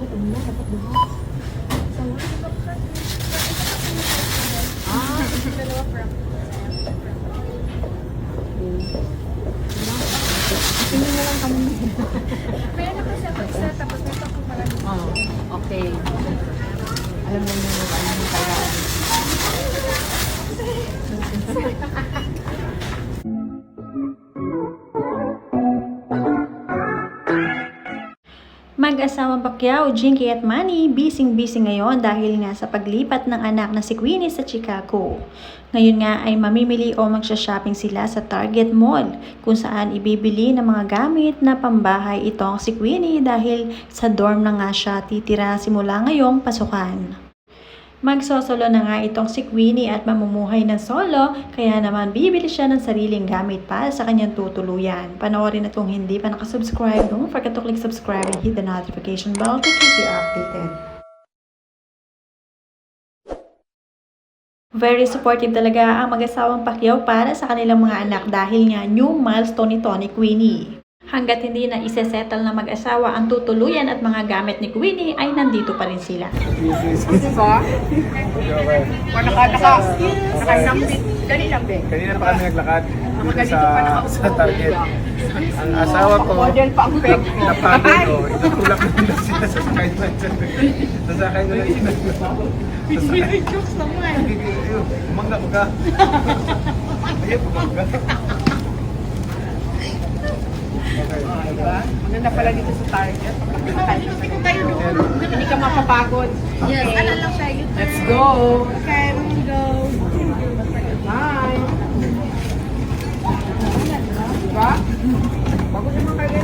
Dapat ano na, dapat bukas. Dalawa from. Tingnan na lang kami. Kaya na kasi ako isa, tapos ito ako marami. Oh, okay. Alam mo na ano yung kailangan. Mag-asawang Pacquiao, Jinky at Manny, busy-busy ngayon dahil nga sa paglipat ng anak na si Queenie sa Chicago. Ngayon nga ay mamimili o magsha-shopping sila sa Target Mall kung saan ibibili ng mga gamit na pambahay itong si Queenie dahil sa dorm na nga siya titira simula ngayong pasukan. Magsosolo na nga itong si Queenie at mamumuhay ng solo, kaya naman bibili siya ng sariling gamit para sa kanyang tutuluyan. Panoorin at kung hindi pa nakasubscribe, don't forget to click subscribe and hit the notification bell to keep you updated. Very supportive talaga ang mag-asawang Pacquiao para sa kanilang mga anak dahil nga new milestone nito ni Queenie. Hanggat hindi na isesettle na mag-asawa ang tutuluyan at mga gamit ni Queenie ay nandito pa rin sila. Diba? Nakasambit. Dali lang, be. Kanina pa kami naglakad Magaling pa nakaupo. sa Target. Ang asawa ko, Model pa ang peg. napagod ko. Itutulak na nila sila sa sakay na Sasakay na nila. Pinili jokes naman. Umangga mo ka. Ayun, umangga. Diba? Maganda pala dito sa Target. Hindi ka mapapagod. Yes, Okay. ano lang siya, Let's go. Okay, we'll go. Bye. Diba? Bago naman kayo.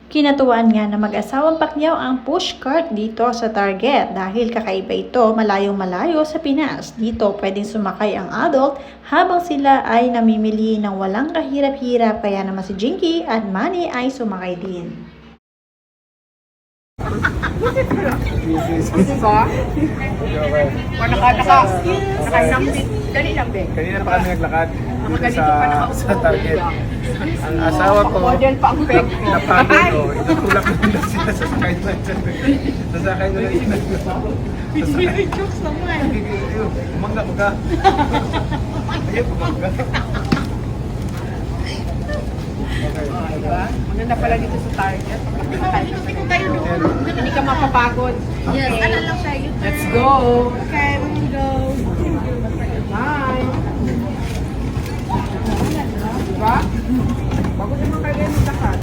Kinatuwaan nga na mag-asawang Pacquiao ang push cart dito sa Target dahil kakaiba ito malayong malayo sa Pinas. Dito pwedeng sumakay ang adult habang sila ay namimili ng walang kahirap-hirap, kaya naman si Jinky at Manny ay sumakay din. Diba? Nakasambit. Dali lang, be. Kanina pa kami naglakad Magaling sa, pa nakaupo. sa Target. Ang asawa ko, Model pa ang peg. napagod ko. Itutulak na nila sila sa sakay na Sasakay na nila. Pinili jokes naman. Umangga mo ka. Ayun, umangga. Diba? Maganda pala dito sa Target. Hindi ka mapapagod. Yes, Okay. ano lang siya, Let's go. Okay, we'll go. Bye. Diba? Bago naman kayo maglakad.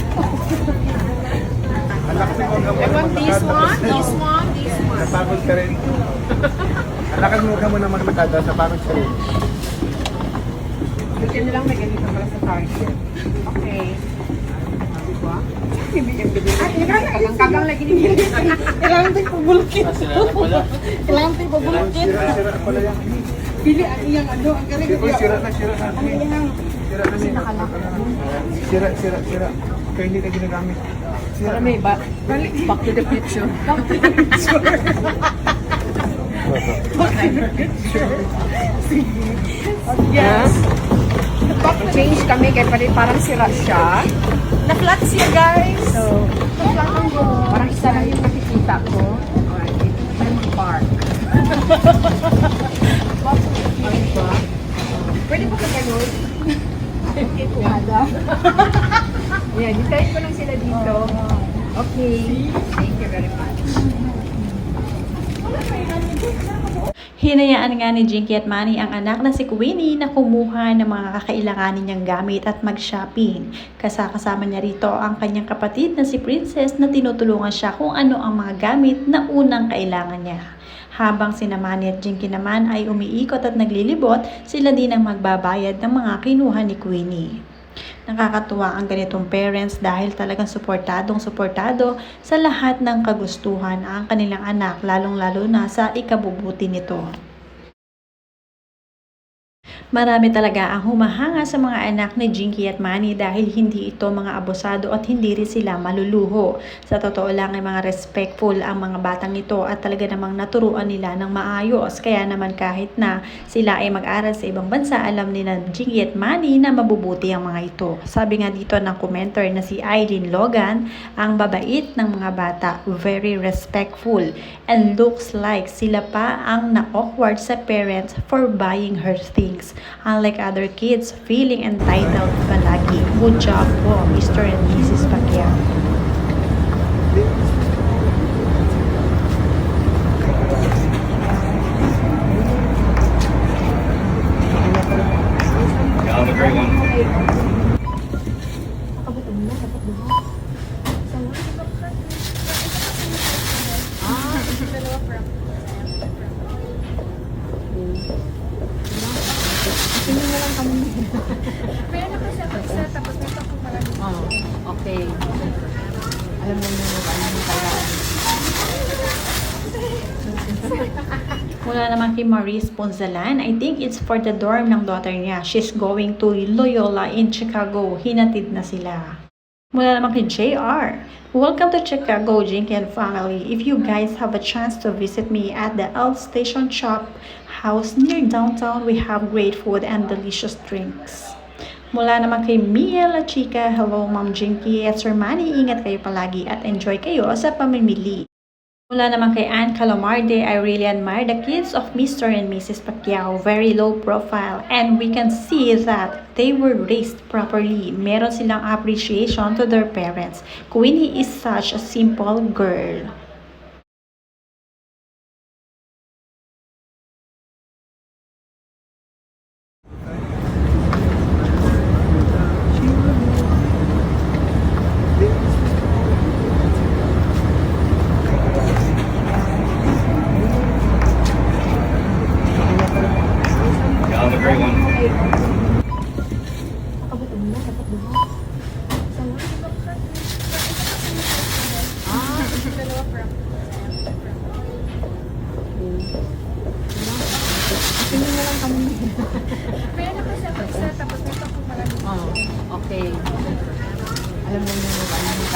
Ang lakas mo I want this one, this one, this one. Napagod ka rin. Ang lakas mo ka muna maglakad, napagod ka rin. Buti na lang may ganito pala sa Target. Okay. Diba? Kagang lagi ni Mili. Kailangan tayo pabulkin. Kailangan tayo pabulkin. Sira pala yan. Pili ang iyang ano, ang galing. Uy, sira na. Sira na niya. Sira. Kaya hindi na ginagamit. Para may back to the future. Back to the future. Yes. Change kami kaya parang sira siya. Na-flat siya, guys. So, parang isa lang yung nakikita ko. Alright, dito na tayo mag-park. Pwede ba ka ganun? Yeah, detail ko lang sila dito. Okay. Thank you very much. Hinayaan nga ni Jinky at Manny ang anak na si Queenie na kumuha ng mga kakailanganin niyang gamit at mag-shopping. Kasama niya rito ang kanyang kapatid na si Princess na tinutulungan siya kung ano ang mga gamit na unang kailangan niya. Habang sina Manny at Jinky naman ay umiikot at naglilibot, sila din ang magbabayad ng mga kinuha ni Queenie. Nakakatuwa ang ganitong parents dahil talagang suportado sa lahat ng kagustuhan ang kanilang anak, lalong-lalo na sa ikabubuti nito. Marami talaga ang humahanga sa mga anak ni Jinky at Manny dahil hindi ito mga abusado at hindi rin sila maluluho. Sa totoo lang ay mga respectful ang mga batang ito at talaga namang naturuan nila ng maayos. Kaya naman kahit na sila ay mag-aral sa ibang bansa, alam nila Jinky at Manny na mabubuti ang mga ito. Sabi nga dito ng commenter na si Eileen Logan, ang babait ng mga bata, very respectful, and looks like sila pa ang na-awkward sa parents for buying her things. Unlike other kids, feeling entitled palagi. Good job po, Mr. and Mrs. Pacquiao. Have a great one. Tingnan mo lang kami. Okay. Alam mo yung kailangan. Mula naman kay Maurice Ponzalan, I think it's for the dorm ng daughter niya. She's going to Loyola in Chicago. Hinatid na sila. Mula naman kay JR, welcome to Chicago, Jinky and family. If you guys have a chance to visit me at the Elf Station Shop House near downtown, we have great food and delicious drinks. Mula naman kay Mia La Chica, hello Ma'am Jinky at Sir Manny, ingat kayo palagi at enjoy kayo sa pamimili. Mula naman kay Ann Calamarde, I really admire the kids of Mr. and Mrs. Pacquiao. Very low profile and we can see that they were raised properly. Meron silang appreciation to their parents. Queenie is such a simple girl. Have a great one. Tingnan mo lang kami. Okay. Alam mo yung kailangan.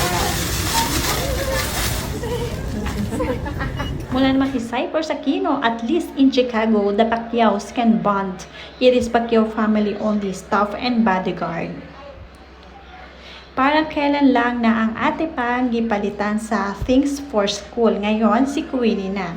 Mula naman kay Cypress Aquino, at least in Chicago, the Pacquiaos can bond. It is Pacquiao family only staff and bodyguard. Parang kailan lang na ang ate pang gipalitan sa Things for School. Ngayon, si Queenie na.